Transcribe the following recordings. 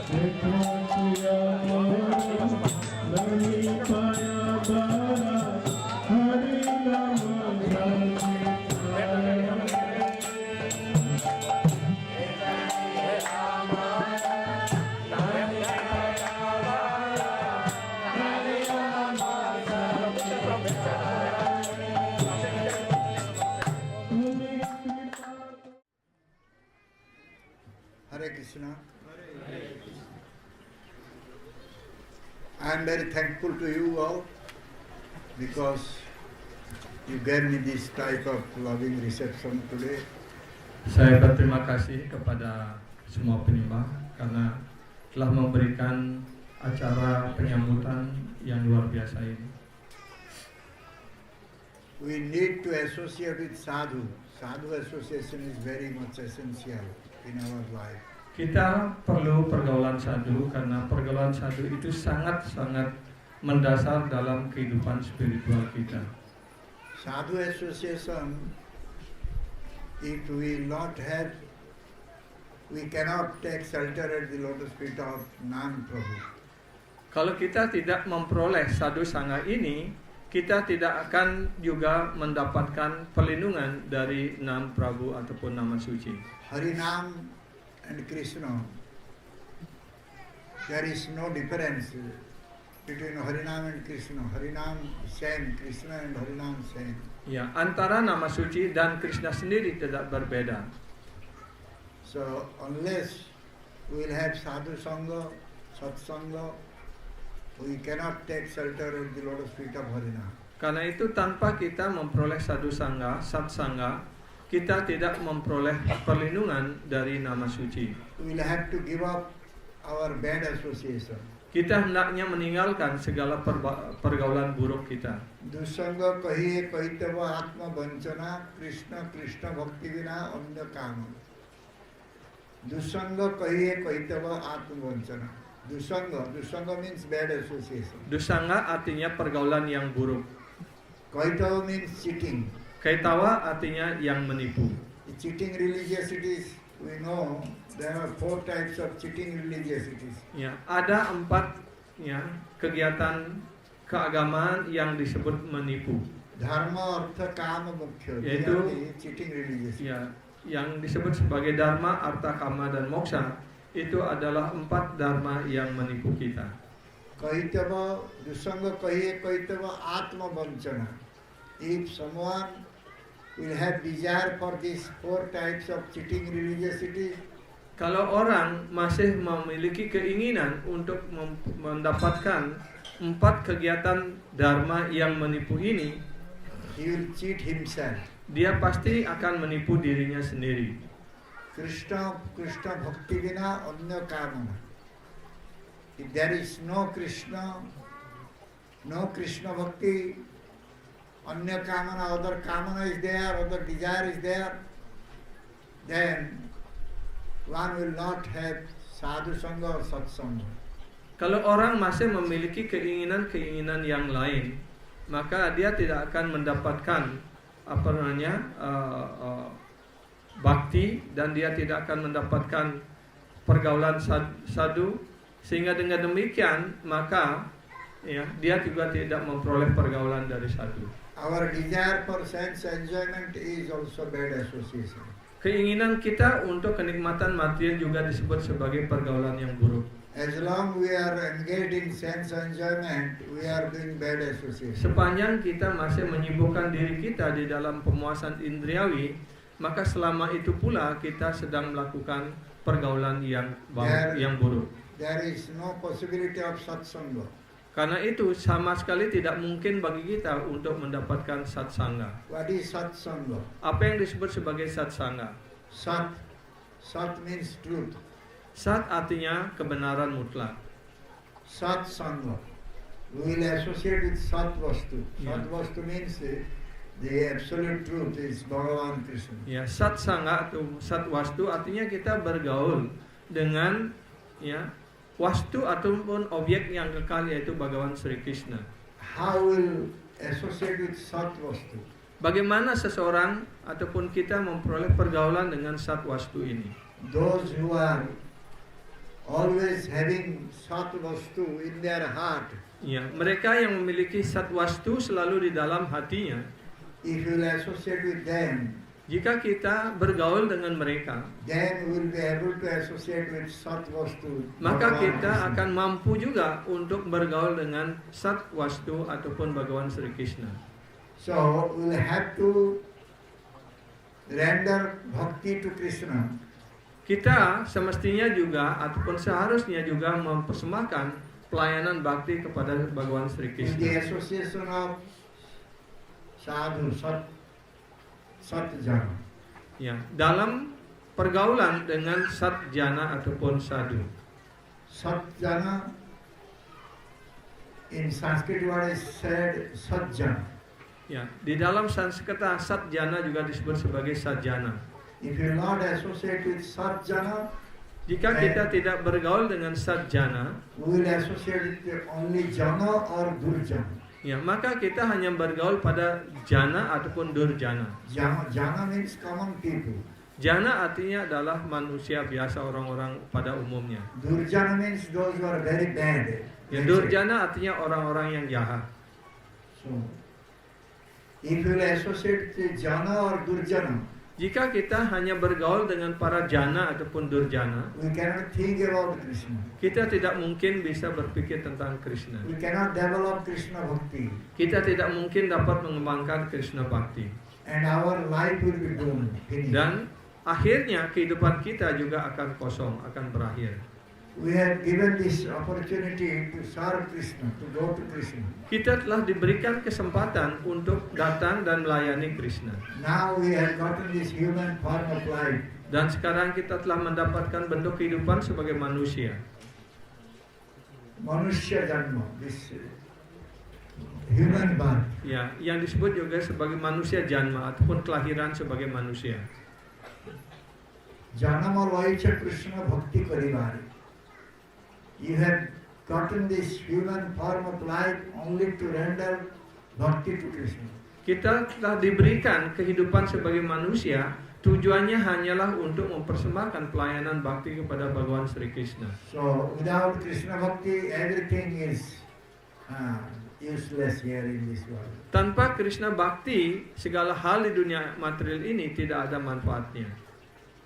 Hare Krishna. I am very thankful to you all because you gave me this type of loving reception today. Saya berterima kasih kepada semua penyembah karena telah memberikan acara penyambutan yang luar biasa ini. We need to associate with sadhu. Sadhu association is very much essential in our life. Kita perlu pergaulan sadhu karena pergaulan sadhu itu sangat-sangat mendasar dalam kehidupan spiritual kita. Sadhu association, if we not have, we cannot take shelter at the lotus feet of Nam Prabhu. Kalau kita tidak memperoleh sadhu sangha ini, kita tidak akan juga mendapatkan perlindungan dari Nam Prabhu ataupun nama suci. Harinam and Krishna, there is no difference between Harinam and Krishna. Harinam same, Krishna and Harinam same. Ya, antara nama suci dan Krishna sendiri tidak berbeda. So unless we will have sadhu sangha, satsanga, we cannot take shelter at the lotus feet of Harinam. Karena itu tanpa kita memperoleh sadhu sangha, satsanga, kita tidak memperoleh perlindungan dari nama suci. We will have to give up our bad association. Kita hendaknya meninggalkan segala pergaulan buruk kita. Dusanga kahiye kahitava atma vanchana Krishna Krishna bhakti vina anya kama. Dusanga kahiye kahitava atma vanchana. Dusanga means bad association. Dusanga artinya pergaulan yang buruk. Kahitava means cheating. Kaitawa artinya yang menipu. Cheating religiosities, we know there are 4 types of cheating religiosities. Ya, ada 4 ya kegiatan keagamaan yang disebut menipu. Dharma, artha, kama, moksha. Yaitu cheating religiosity. Ya, yang disebut sebagai dharma, artha, kama dan moksha itu adalah 4 dharma yang menipu kita. Kahitava, dusanga kahiye kahitava atma vanchana. If someone will have desire for these 4 types of cheating religiosity, kalau orang masih memiliki keinginan untuk mendapatkan 4 kegiatan dharma yang menipu ini, he will cheat himself. dia pasti akan menipu dirinya sendiri. Krishna bhakti vina anya kamana. If there is no Krishna bhakti, anya kamana, other kamana is there, other desire is there, then one will not have sadhu sangha or satsanga. Kalau orang masih memiliki keinginan-keinginan yang lain, maka dia tidak akan mendapatkan bakti dan dia tidak akan mendapatkan pergaulan sadhu, sehingga dengan demikian maka ya dia juga tidak memperoleh pergaulan dari sadhu. Our desire for sense enjoyment is also bad association. Keinginan kita untuk kenikmatan material juga disebut sebagai pergaulan yang buruk. As long we are engaged in sense enjoyment, we are doing bad association. Sepanjang kita masih menyibukkan diri kita di dalam pemuasan indriawi, maka selama itu pula kita sedang melakukan pergaulan yang buruk. There is no possibility of satsanga. Karena itu sama sekali tidak mungkin bagi kita untuk mendapatkan satsanga. What is satsanga? Apa yang disebut sebagai satsanga? Sat means truth. Sat artinya kebenaran mutlak. Sat sangha. We will associate with Sat Vastu. Yeah. Sat Vastu means the absolute truth is Bhagavan Krishna. Ya, sat sangha atau sat wastu artinya kita bergaul dengan ya wastu ataupun objek yang kekal yaitu Bhagavan Sri Krishna. How will associate with Sat Vastu? Bagaimana seseorang ataupun kita memperoleh pergaulan dengan sat wastu ini? Those who are always having sat vastu in their heart, Ya, mereka yang memiliki satwastu selalu di dalam hatinya. if you will associate with them, Jika kita bergaul dengan mereka, then we will be able to associate with sat vastu. maka Bhagavan kita Krishna. akan mampu juga untuk bergaul dengan satwastu ataupun Bhagawan Sri Krishna. So we will have to render bhakti to Krishna. Kita semestinya juga ataupun seharusnya juga mempersembahkan pelayanan bakti kepada Bhagawan Sri In the Krishna. association of sadhu, satjana. Ya, dalam pergaulan dengan satjana ataupun sadhu. Satjana, in Sanskrit word is said satjana. Ya, di dalam Sanskerta satjana juga disebut sebagai sajana. If you not associate with satjana, Jika kita tidak bergaul dengan satjana, we will associate with only jana or durjana. ya maka kita hanya bergaul pada jana ataupun durjana. Jana means common people. Jana artinya adalah manusia biasa, orang-orang pada umumnya. Durjana means those who are very bad. Ya, durjana artinya orang-orang yang jahat. So, if you will associate with jana or durjana, Jika kita hanya bergaul dengan para jana ataupun durjana, we cannot think about Krishna. kita tidak mungkin bisa berpikir tentang Krishna. We cannot develop Krishna bhakti. Kita tidak mungkin dapat mengembangkan Krishna Bhakti. And our life will be doomed. Finished. Dan akhirnya kehidupan kita juga akan kosong, akan berakhir. We have given this opportunity to serve Krishna, to go to Krishna. Kita telah diberikan kesempatan untuk datang dan melayani Krishna. Now we have gotten this human form of life. Dan sekarang kita telah mendapatkan bentuk kehidupan sebagai manusia. Manushya Janma, this human birth. Ya, yang disebut juga sebagai manusia janma ataupun kelahiran sebagai manusia. Janama Loicha Krishna Bhakti Karibari. You have gotten this human form of life only to render bhakti to Krishna. Kita telah diberikan kehidupan sebagai manusia, tujuannya hanyalah untuk mempersembahkan pelayanan bakti kepada Bhagawan Sri Krishna. So without Krishna Bhakti, everything is useless here in this world. Tanpa Krishna Bhakti, segala hal di dunia material ini tidak ada manfaatnya.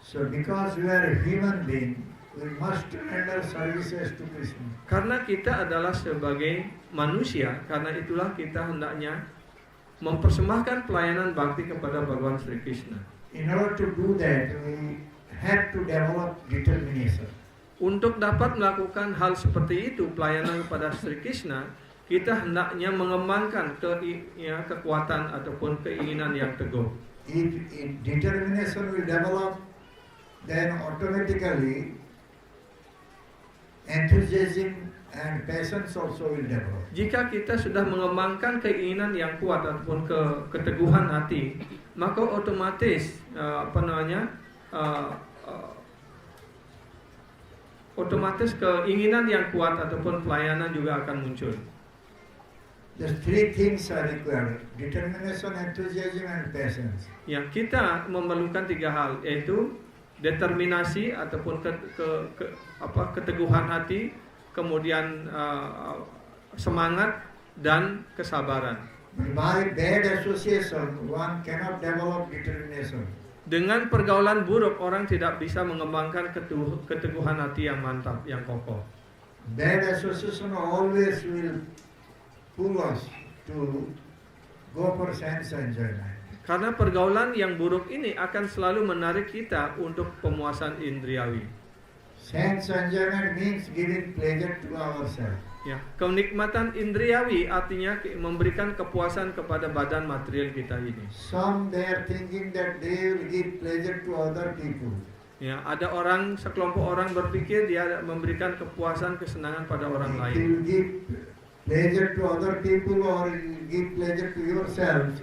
So because we are a human being, we must render services to Krishna. Karena kita adalah sebagai manusia, karena itulah kita hendaknya mempersembahkan pelayanan bakti kepada Bhagawan Sri Krishna. In order to do that, we have to develop determination. Untuk dapat melakukan hal seperti itu, pelayanan kepada Sri Krishna, kita hendaknya mengembangkan kekuatan ataupun keinginan yang teguh. If determination will develop, then automatically enthusiasm and patience also will develop. Jika kita sudah mengembangkan keinginan yang kuat ataupun keteguhan hati, maka otomatis otomatis keinginan yang kuat ataupun pelayanan juga akan muncul. The three things are required: determination, enthusiasm, and patience. Ya, kita memerlukan tiga hal, yaitu determinasi ataupun keteguhan hati, kemudian semangat dan kesabaran. By bad association, one cannot develop determination. Dengan pergaulan buruk, orang tidak bisa mengembangkan keteguhan hati yang mantap, yang kokoh. Bad association always will pull us to go for sense enjoyment. Karena pergaulan yang buruk ini akan selalu menarik kita untuk pemuasan indriawi. Sense enjoyment means giving pleasure to ourselves. Ya, kenikmatan indriawi artinya memberikan kepuasan kepada badan material kita ini. Some they are thinking that they will give pleasure to other people. Ya, ada orang, sekelompok orang berpikir dia memberikan kepuasan, kesenangan pada orang If lain. you give pleasure to other people or you give pleasure to yourself,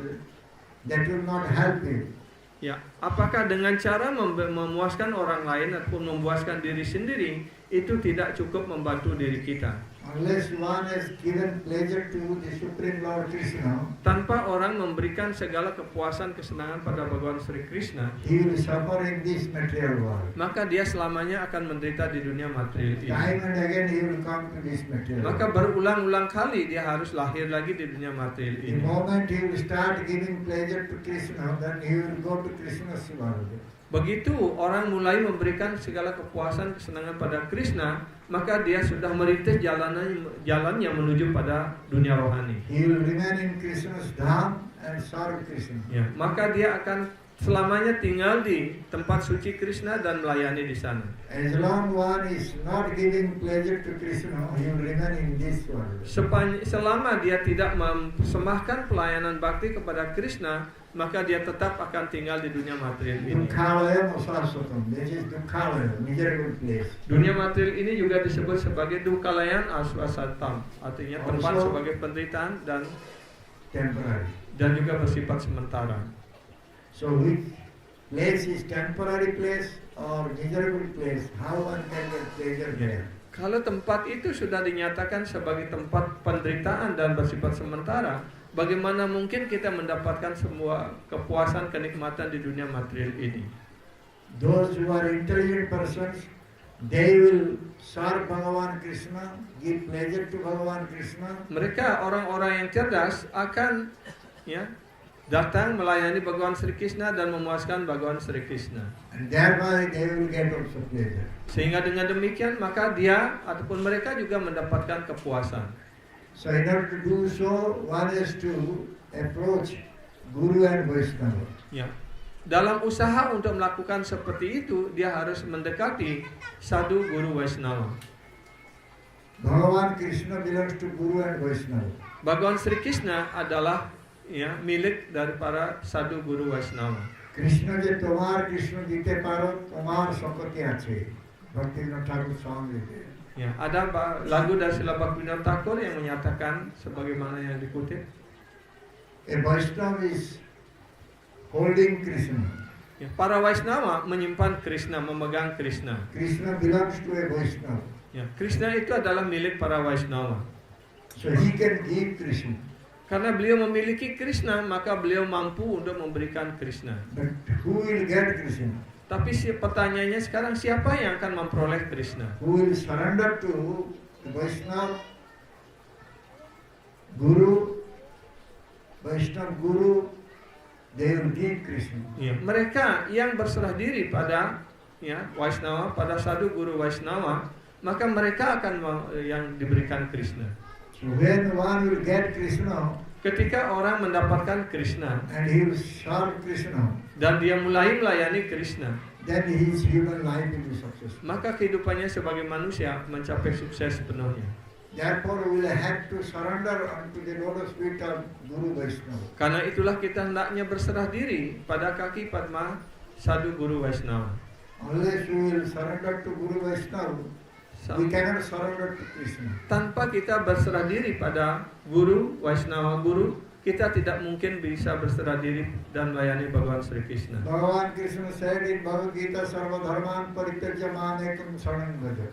that will not help you. Ya, apakah dengan cara memuaskan orang lain ataupun memuaskan diri sendiri itu tidak cukup membantu diri kita. Unless one has given pleasure to the Supreme Lord Krishna, Tanpa orang memberikan segala kepuasan kesenangan pada Bhagawan Sri Krishna, he will suffer in this material world. maka dia selamanya akan menderita di dunia material ini. Time and again he will come to this material Maka world. berulang-ulang kali dia harus lahir lagi di dunia material The ini. moment he will start giving pleasure to Krishna, then he will go to Krishna's world. Begitu orang mulai memberikan segala kepuasan kesenangan pada Krishna, maka dia sudah merintis jalan yang menuju pada dunia rohani. He will remain in Krishna's dham and serve Krishna. Ya, maka dia akan selamanya tinggal di tempat suci Krishna dan melayani di sana. As long one is not giving pleasure to Krishna, he will remain in this world. Selama dia tidak mempersembahkan pelayanan bakti kepada Krishna, maka dia tetap akan tinggal di dunia material ini. Dukhalaya Masarsatam. This is Dukhalaya, miserable place. Dunia material ini juga disebut sebagai Dukalayan Aswasatam, artinya tempat Also, sebagai penderitaan temporary. dan juga bersifat sementara. So which place is temporary place or miserable place? How one can get pleasure there? Kalau tempat itu sudah dinyatakan sebagai tempat penderitaan dan bersifat sementara, bagaimana mungkin kita mendapatkan semua kepuasan kenikmatan di dunia material ini? Those who are intelligent persons, they will serve Bhagavan Krishna, give pleasure to Bhagavan Krishna. Mereka orang-orang yang cerdas akan datang melayani Bhagawan Sri Krishna dan memuaskan Bhagawan Sri Krishna. And thereby they will get also pleasure. Sehingga dengan demikian maka dia ataupun mereka juga mendapatkan kepuasan. So in order to do so, one has to approach Guru and Vaishnava. Ya. Dalam usaha untuk melakukan seperti itu, dia harus mendekati sadhu guru Vaishnava. Bhagavan Krishna belongs to Guru and Vaishnava. Bhagawan Sri Krishna adalah milik dari para sadhu guru Vaishnava. Krishna je tomar Krishna dite paro, tomar sakati ache. Bhaktivinoda Thakur song dite. Ya, ada lagu dari Srila Bhaktivinoda Thakur yang menyatakan sebagaimana yang dikutip. A Vaishnava is holding Krishna. Ya, para Vaishnava menyimpan Krishna, memegang Krishna. Krishna belongs to a Vaishnava. Ya, Krishna itu adalah milik para Vaishnava. So he can give Krishna. Karena beliau memiliki Krishna, maka beliau mampu untuk memberikan Krishna. But who will get Krishna? Tapi pertanyaannya sekarang, siapa yang akan memperoleh Krishna? Who will surrender to the Vaishnava Guru, Vaishnava Guru, they will give Krishna. Ya, mereka yang berserah diri pada Vaishnava, pada sadhu guru Vaishnava, maka mereka akan yang diberikan Krishna. So when one will get Krishna, Ketika orang mendapatkan Krishna and he will serve Krishna, dan dia mulai melayani Krishna, then his human life will be successful. maka kehidupannya sebagai manusia mencapai sukses sepenuhnya. Therefore, we will have to surrender unto the lotus feet of Guru Vaishnava. Karena itulah kita hendaknya berserah diri pada kaki Padma sadhu guru Vaishnava. Unless we will surrender to Guru Vaishnava, we cannot surrender to Krishna. Tanpa kita berserah diri pada guru Vaishnava guru, kita tidak mungkin bisa berserah diri dan melayani Bhagawan Sri Krishna. Bhagavan Krishna said in Bhagavad Gita, Sarva Dharman Parityajya Mamekam Saranam Vraja.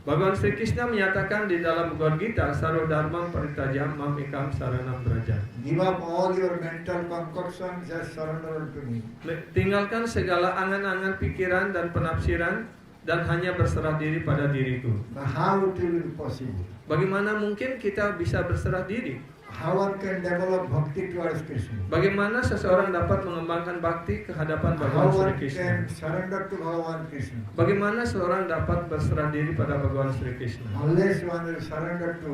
Bhagawan Sri Krishna menyatakan di dalam Bhagavad Gita, Sarva Dharman Parityajya Mamekam Saranam Vraja. Give up all your mental concoctions, just surrender to me. Tinggalkan segala angan-angan pikiran dan penafsiran dan hanya berserah diri pada diriku. But how it will be possible? Bagaimana mungkin kita bisa berserah diri? How one can develop bhakti towards Krishna? Bagaimana seseorang dapat mengembangkan bakti ke hadapan How Bhagawan Sri one Krishna? can surrender to Bhagavan Krishna? Bagaimana seorang dapat berserah diri pada Bhagawan Sri Krishna? Unless one will surrender to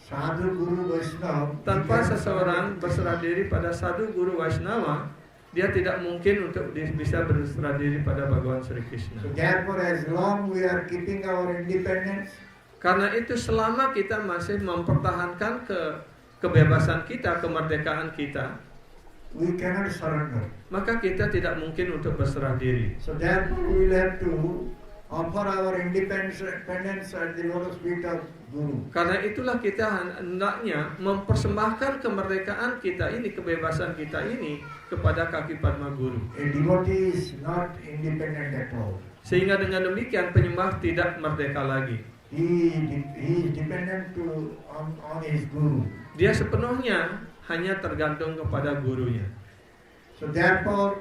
Sadhu Guru Vaishnava, Tanpa seseorang berserah diri pada sadhu guru Vaishnava, dia tidak mungkin untuk bisa berserah diri pada Bhagawan Sri Krishna. so therefore, as long we are keeping our independence, Karena itu selama kita masih mempertahankan kebebasan kita, kemerdekaan kita, we cannot surrender. maka kita tidak mungkin untuk berserah diri. So therefore, we will have to offer our independence at the lotus feet of Guru. Karena itulah kita hendaknya mempersembahkan kemerdekaan kita ini, kebebasan kita ini kepada kaki Padma Guru. A devotee is not independent at all. Sehingga dengan demikian penyembah tidak merdeka lagi. He is dependent on his guru. Dia sepenuhnya hanya tergantung kepada gurunya. So therefore,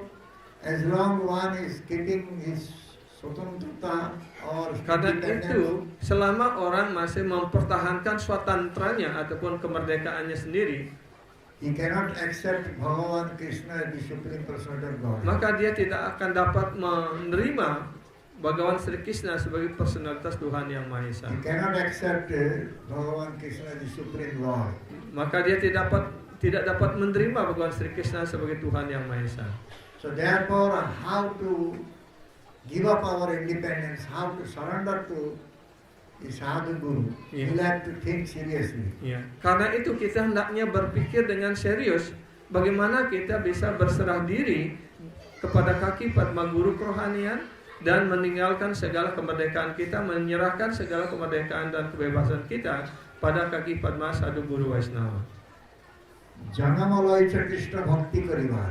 as long one is keeping his swatantrata or Karena independence, itu, selama orang masih mempertahankan swatantranya ataupun kemerdekaannya sendiri, he cannot accept Bhagavan Krishna as the supreme personality of God. maka dia tidak akan dapat menerima Bhagavan Sri Krishna sebagai personalitas Tuhan Yang Maha Esa. He cannot accept Bhagavan Krishna as the supreme Lord. Maka dia tidak dapat menerima Bhagavan Sri Krishna sebagai Tuhan Yang Maha Esa. So therefore, how to give up our independence, how to surrender to the sadhu guru, Yeah. we'll have to think seriously. Ya, karena itu kita hendaknya berpikir dengan serius bagaimana kita bisa berserah diri kepada kaki Padma Guru kerohanian dan meninggalkan segala kemerdekaan kita, menyerahkan segala kemerdekaan dan kebebasan kita pada kaki Padma Sadhu Guru Vaishnava. Janamalai Krishna Bhakti Karivar.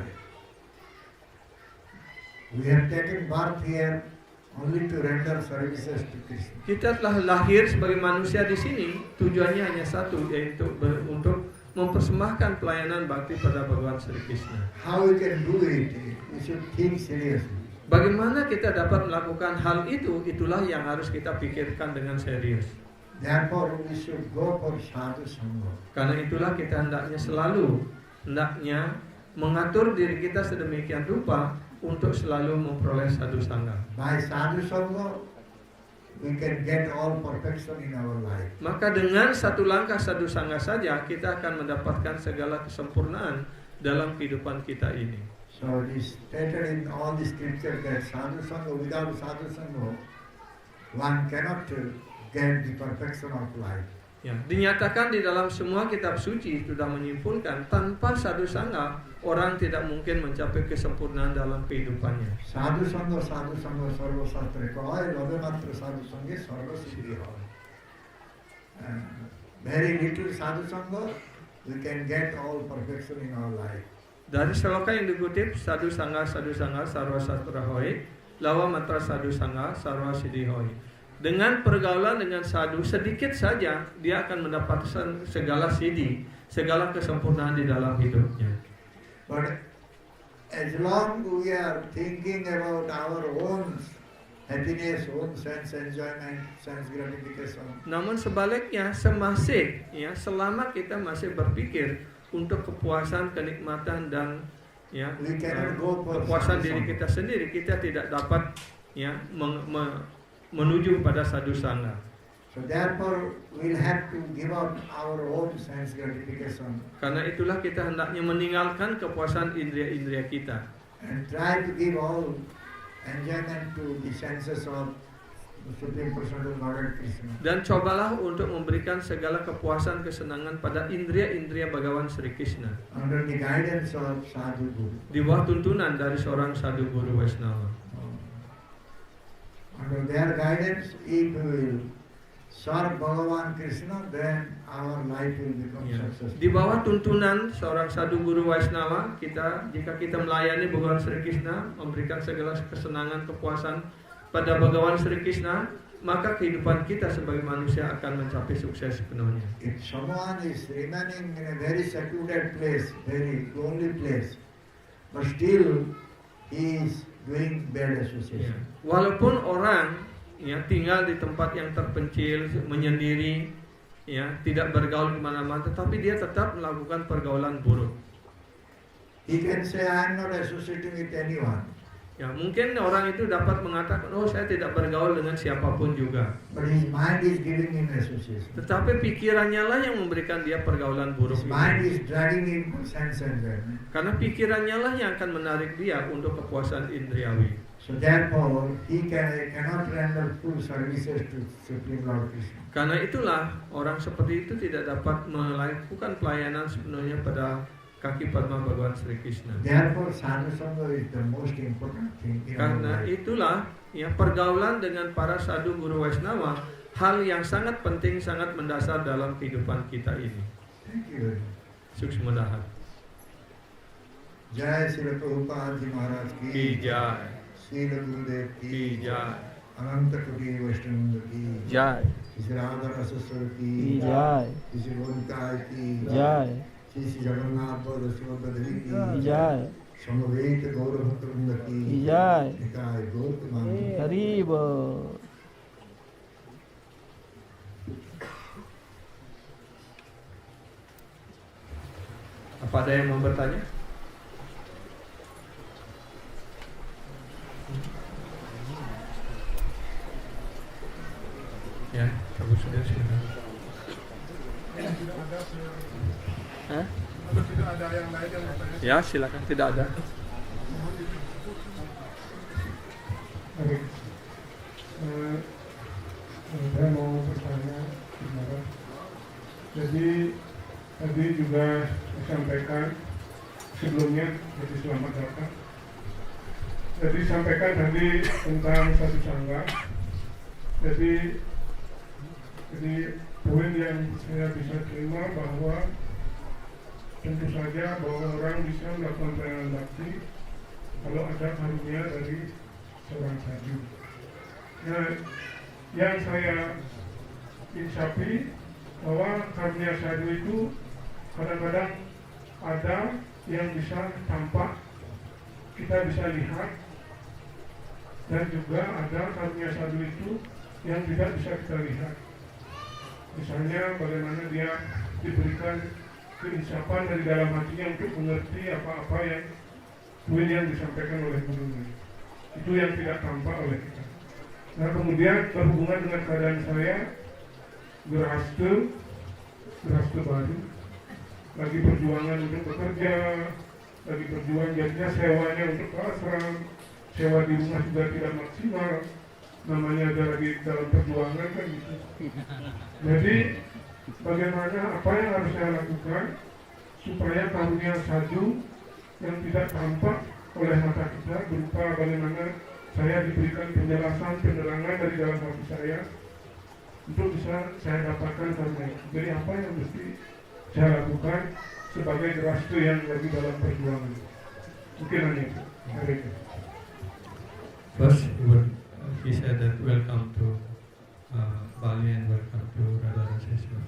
We have taken birth here only to render services to Krishna. Kita telah lahir sebagai manusia di sini, tujuannya hanya satu, yaitu untuk mempersembahkan pelayanan bakti pada Bhagavan Sri Krishna. How we can do it, we should think seriously. Bagaimana kita dapat melakukan hal itu, itulah yang harus kita pikirkan dengan serius. Therefore, we should go for sadhu sangha. Karena itulah kita hendaknya mengatur diri kita sedemikian rupa untuk selalu memperoleh sadhu sangha. By sadhu sangha, we can get all perfection in our life. Maka dengan satu langkah sadhu sangha saja kita akan mendapatkan segala kesempurnaan dalam kehidupan kita ini. So it is stated in all the scriptures that sadhu sangha, without sadhu sangha, one cannot get the perfection of life. Ya, dinyatakan di dalam semua kitab suci sudah menyimpulkan tanpa sadhu sangha orang tidak mungkin mencapai kesempurnaan dalam kehidupannya. Sadhu sangha sarva shastra kahai, love matra sadhu sangha sarva siddhi hai. Very little sadhu sangha, we can get all perfection in our life. Dari seloka yang dikutip, sadhu sangha sarwa sastra hoi, lawa matra sadhu sangha sarwa siddhi hoi. Dengan pergaulan dengan sadhu sedikit saja dia akan mendapatkan segala siddhi, segala kesempurnaan di dalam hidupnya. But as long we are thinking about our own happiness, own sense enjoyment, sense gratification, Namun sebaliknya, selama kita masih berpikir untuk kepuasan, kenikmatan dan we cannot go for kepuasan sadhu diri sangha. kita sendiri, kita tidak dapat menuju pada sadhu sangha. So therefore, we'll have to give up our own sense gratification Karena itulah kita hendaknya meninggalkan kepuasan indria-indria kita and try to give all enjoyment to the senses of the Supreme Personality of Godhead Krishna. dan cobalah untuk memberikan segala kepuasan kesenangan pada indria-indria Bhagavan Sri Krishna Under the guidance of Sadhu Guru. di bawah tuntunan dari seorang sadhu guru Vaishnava. Under their guidance, if we will serve Bhagavan Krishna, then our life will become Ya. successful. Di bawah tuntunan seorang sadhu guru Vaishnava, jika kita melayani Bhagavan Sri Krishna, memberikan segala kesenangan, kepuasan pada Bhagavan Sri Krishna, maka kehidupan kita sebagai manusia akan mencapai sukses sepenuhnya. If someone is remaining in a very secluded place, very lonely place, but still he is doing bad association. Walaupun orang tinggal di tempat yang terpencil, menyendiri, tidak bergaul kemana-mana, tetapi dia tetap melakukan pergaulan buruk. He can say, I am not associating with anyone. Mungkin orang itu dapat mengatakan, oh saya tidak bergaul dengan siapapun juga. But his mind is giving him association. Tetapi pikirannya lah yang memberikan dia pergaulan buruk. His mind is dragging him for sense enjoyment. Karena pikirannya lah yang akan menarik dia untuk kepuasan indriawi. So therefore, he cannot render full services to Supreme Lord Krishna. Karena itulah orang seperti itu tidak dapat melakukan pelayanan sepenuhnya pada kaki Padma Bhagavan Sri Krishna. Therefore, sadhu sangha is the most important thing in our Karena life. itulah pergaulan dengan para sadhu guru Vaishnava hal yang sangat penting, sangat mendasar dalam kehidupan kita ini. Thank you. Suksmadahat. Jai Srila Prabhupada Ji Maharaj ki. Ki jai. Srila Gurudev Ki ki Jai. Ananta Koti Vaishnava ki Jai. Sri Radha Rasaswara की ki जय Sri Gonkai ki जय Sri Jagannath Bala Subhadra Devi की ki जय Samaveta Gaura Bhaktavrinda की ki जय Nikai Gaur Mantu Hari बोल Apa ada yang mau bertanya? Ya, Bagus sudah silakan. Hah? Tidak ada yang lain yang bertanya. Ya, silakan. Tidak ada. Baik. Saya mau bertanya, sebenarnya. Jadi tadi juga disampaikan sebelumnya, jadi selamat datang. Jadi sampaikan tadi tentang satu sangga. Jadi poin yang saya bisa terima bahwa tentu saja bahwa orang bisa melakukan pelayanan bakti kalau ada karunia dari seorang sadhu. Nah, yang saya insapi bahwa karunia sadhu itu kadang-kadang ada yang bisa tampak, kita bisa lihat, dan juga ada karunia sadhu itu yang tidak bisa kita lihat. Misalnya bagaimana dia diberikan keinsapan dari dalam hatinya untuk mengerti apa-apa yang poin yang disampaikan oleh gurunya. Itu yang tidak tampak oleh kita. Nah, kemudian berhubungan dengan keadaan saya, gerhasta baru, lagi perjuangan untuk bekerja, lagi perjuangan jadinya sewanya untuk ke ashram, sewa di rumah juga tidak maksimal, namanya ada lagi dalam perjuangan kan gitu. Jadi bagaimana, apa yang harus saya lakukan supaya karunia sadhu yang tidak tampak oleh mata kita berupa bagaimana saya diberikan penjelasan, penerangan dari dalam hati saya untuk bisa saya dapatkan karunia. Jadi apa yang mesti saya lakukan sebagai gerhasta yang lagi dalam perjuangan? Mungkin hanya itu. First, he said that welcome to Bali and welcome to Radha Raseswar.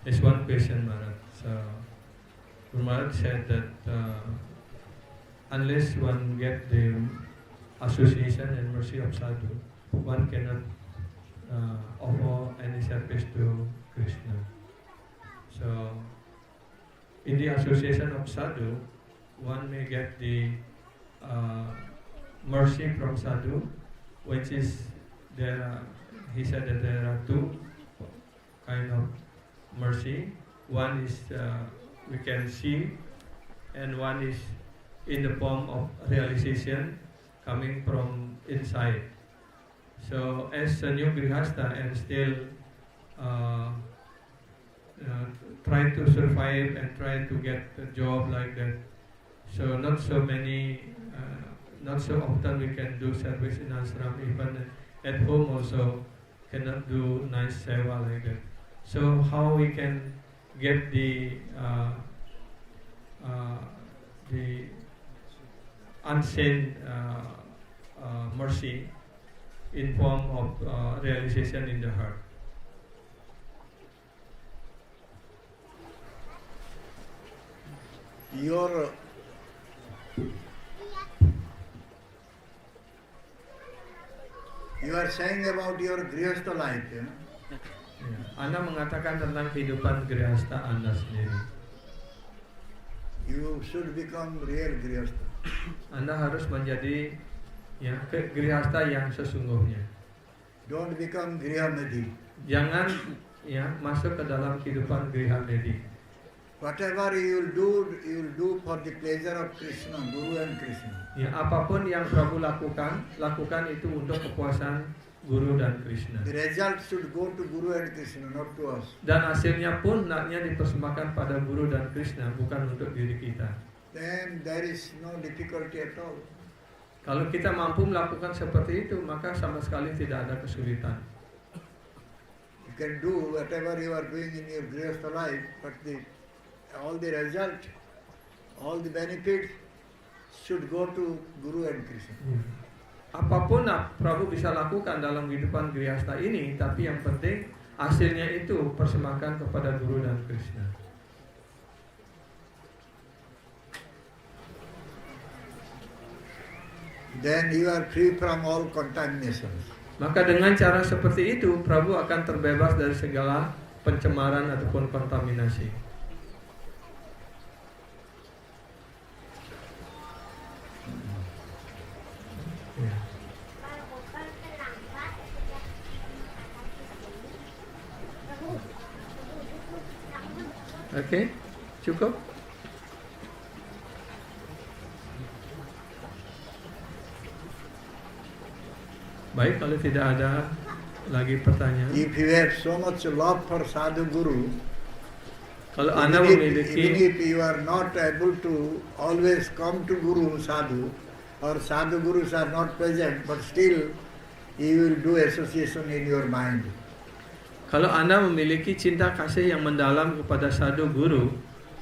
There's one question, Maharaj. So, Guru Maharaj said that unless one get the association and mercy of sadhu, one cannot offer any service to Krishna. So, in the association of sadhu, one may get the mercy from sadhu, which is there. He said that there are two kind of mercy. One is we can see, and one is in the form of realization coming from inside. So as a new grihasta and still try to survive and try to get a job like that. So not so often we can do service in ashram. Even at home also cannot do nice seva like that. So how we can get the unseen mercy in form of realization in the heart? You are saying about your grihastha life, you know? Ya, Anda mengatakan tentang kehidupan grihasta Anda sendiri. You should become real grihastha. Anda harus menjadi grihasta yang sesungguhnya. Don't become grihamedhi. Jangan masuk ke dalam kehidupan grihamedhi. Whatever you will do for the pleasure of Krishna, Guru and Krishna. Ya, apapun yang Prabhu lakukan itu untuk kepuasan Guru dan Krishna. The result should go to Guru and Krishna, not to us. Dan hasilnya pun hendaknya dipersembahkan pada Guru dan Krishna, bukan untuk diri kita. Then there is no difficulty at all. Kalau kita mampu melakukan seperti itu, maka sama sekali tidak ada kesulitan. You can do whatever you are doing in your grihastha life, but all the result, all the benefits should go to Guru and Krishna. apapun Prabu bisa lakukan dalam kehidupan Grihasta ini, tapi yang penting hasilnya itu persembahkan kepada Guru dan Krishna. Then you are free from all contaminations. Maka dengan cara seperti itu, Prabu akan terbebas dari segala pencemaran ataupun kontaminasi. Oke, cukup. Baik, kalau tidak ada lagi pertanyaan. If you have so much love for Sadhu Guru, Kalau Anda even memiliki, if you are not able to always come to Guru Sadhu, or Sadhu Gurus are not present, but still you will do association in your mind. kalau Anda memiliki cinta kasih yang mendalam kepada Sadhu Guru,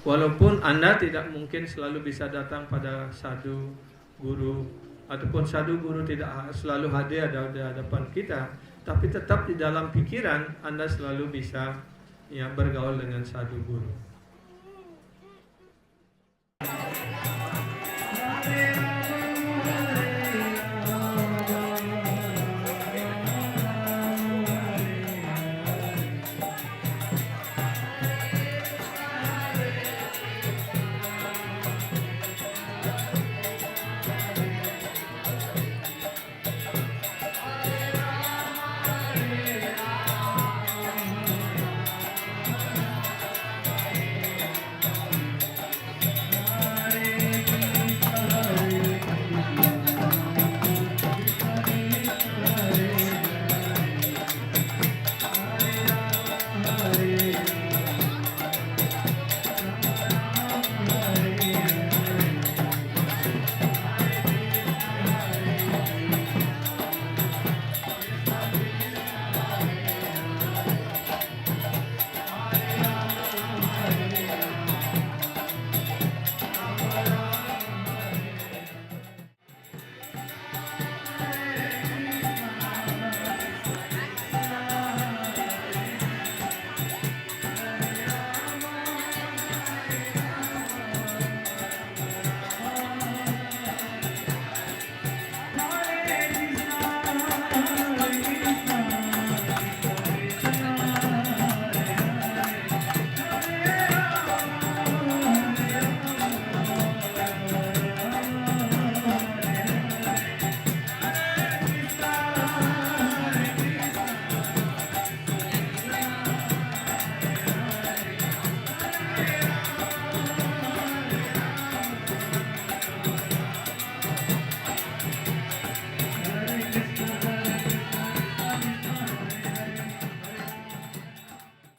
walaupun Anda tidak mungkin selalu bisa datang pada Sadhu Guru, ataupun Sadhu Guru tidak selalu hadir di hadapan kita, tapi tetap di dalam pikiran Anda selalu bisa bergaul dengan Sadhu Guru.